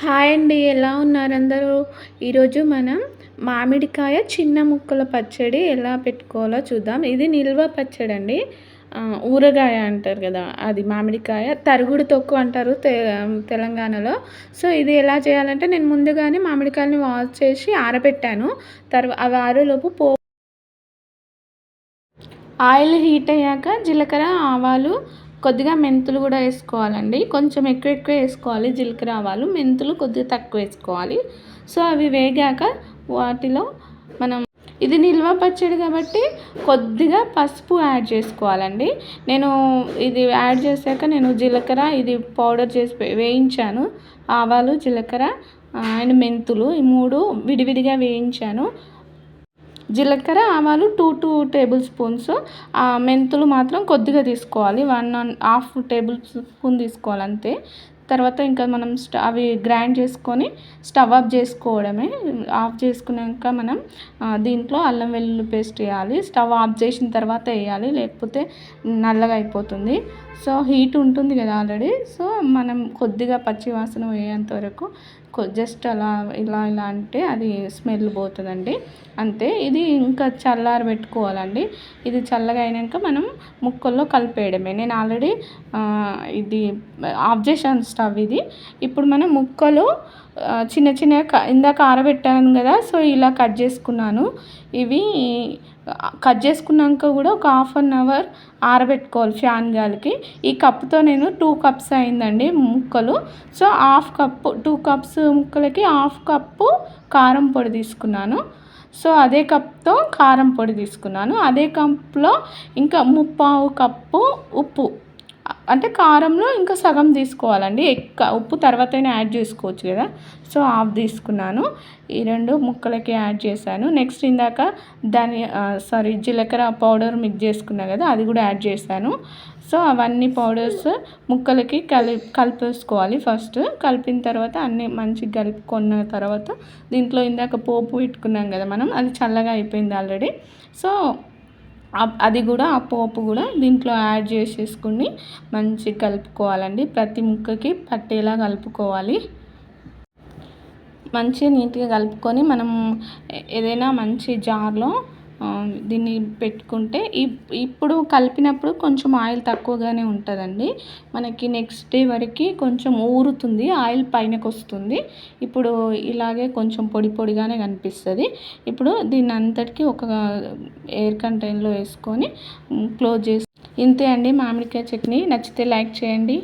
Hi అండి. ఎలా ఉన్నారు అందరూ? ఈరోజు మనం మామిడికాయ చిన్న ముక్కల పచ్చడి ఎలా పెట్టుకోవాలో చూద్దాం. ఇది నిల్వ పచ్చడండి. ఊరగాయ అంటారు కదా! అది మామిడికాయ తరుగుడు తొక్కు అంటారు తెలంగాణలో. సో, ఇది ఎలా చేయాలంటే నేను ముందుగానే మామిడికాయలని వాష్ చేసి ఆరబెట్టాను. అవి ఆరేలోపు ఆయిల్ హీట్ అయ్యాక జీలకర్ర, ఆవాలు, కొద్దిగా మెంతులు కూడా వేసుకోవాలండి. కొంచెం ఎక్కువ ఎక్కువ వేసుకోవాలి జీలకర్ర, ఆవాలు. మెంతులు కొద్దిగా తక్కువ వేసుకోవాలి. సో అవి వేగాక వాటిలో మనం ఇది నిల్వ పచ్చడి కాబట్టి కొద్దిగా పసుపు యాడ్ చేసుకోవాలండి. నేను ఇది యాడ్ చేశాక నేను జీలకర్ర ఇది పౌడర్ చేసి వేయించాను. ఆవాలు, జీలకర్ర అండ్ మెంతులు ఈ 3 విడివిడిగా వేయించాను. జీలకర్ర, ఆవాలు 2 టేబుల్ స్పూన్స్, మెంతులు మాత్రం కొద్దిగా తీసుకోవాలి. 1.5 టేబుల్ స్పూన్ తీసుకోవాలి అంతే. తర్వాత ఇంకా మనం అవి గ్రైండ్ చేసుకొని స్టవ్ ఆఫ్ చేసుకోవడమే. ఆఫ్ చేసుకున్నాక మనం దీంట్లో అల్లం వెల్లుల్లి పేస్ట్ వేయాలి. స్టవ్ ఆఫ్ చేసిన తర్వాత వేయాలి, లేకపోతే నల్లగా అయిపోతుంది. సో హీట్ ఉంటుంది కదా ఆల్రెడీ. సో మనం కొద్దిగా పచ్చి వాసన పోయేంత వరకు జస్ట్ అలా ఇలా అంటే అది స్మెల్ పోతుందండి, అంతే. ఇది ఇంకా పెట్టుకోవాలండి. ఇది చల్లగా అయినాక మనం ముక్కల్లో కలిపేయడమే. నేను ఆల్రెడీ ఇది ఆఫ్ చేశాను స్టవ్ ఇది. ఇప్పుడు మనం ముక్కలు చిన్న చిన్నగా ఇందాక ఆరబెట్టాను కదా, సో ఇలా కట్ చేసుకున్నాను. ఇవి కట్ చేసుకున్నాక కూడా ఒక 1/2 అవర్ ఆరబెట్టుకోవాలి ఫ్యాన్ గాలికి. ఈ కప్తో నేను 2 కప్స్ అయిందండి ముక్కలు. సో 1/2 కప్పు 2 కప్స్ ముక్కలకి 1/2 కప్పు కారం పొడి తీసుకున్నాను. సో అదే కప్తో కారం పొడి తీసుకున్నాను. అదే కప్లో ఇంకా 3/4 కప్పు ఉప్పు, అంటే కారంలో ఇంకా సగం తీసుకోవాలండి. ఉప్పు తర్వాతైనా యాడ్ చేసుకోవచ్చు కదా. సో హాఫ్ తీసుకున్నాను. ఈ 2 ముక్కలకి యాడ్ చేశాను. నెక్స్ట్ ఇందాక జీలకర్ర పౌడర్ మిక్స్ చేసుకున్నా కదా, అది కూడా యాడ్ చేశాను. సో అవన్నీ పౌడర్స్ ముక్కలకి కలిపేసుకోవాలి. ఫస్ట్ కలిపిన తర్వాత అన్నీ మంచిగా కలుపుకున్న తర్వాత దీంట్లో ఇందాక పోపు పెట్టుకున్నాం కదా మనం, అది చల్లగా అయిపోయింది ఆల్రెడీ. సో అది కూడా ఆ పోపు కూడా దీంట్లో యాడ్ చేసేసుకుని మంచిగా కలుపుకోవాలండి. ప్రతి ముక్కకి పట్టేలా కలుపుకోవాలి. మంచిగా నీట్గా కలుపుకొని మనం ఏదైనా మంచి జార్లో దీన్ని పెట్టుకుంటే ఇప్పుడు కలిపినప్పుడు కొంచెం ఆయిల్ తక్కువగానే ఉంటుందండి. మనకి నెక్స్ట్ డే వరకు కొంచెం ఊరుతుంది, ఆయిల్ పైనకి వస్తుంది. ఇప్పుడు ఇలాగే కొంచెం పొడి పొడిగానే కనిపిస్తుంది. ఇప్పుడు దీన్ని అంతటికీ ఒక ఎయిర్ కంటైనర్లో వేసుకొని క్లోజ్ చేసి ఇంతే అండి మామిడికాయ చట్నీ. నచ్చితే లైక్ చేయండి.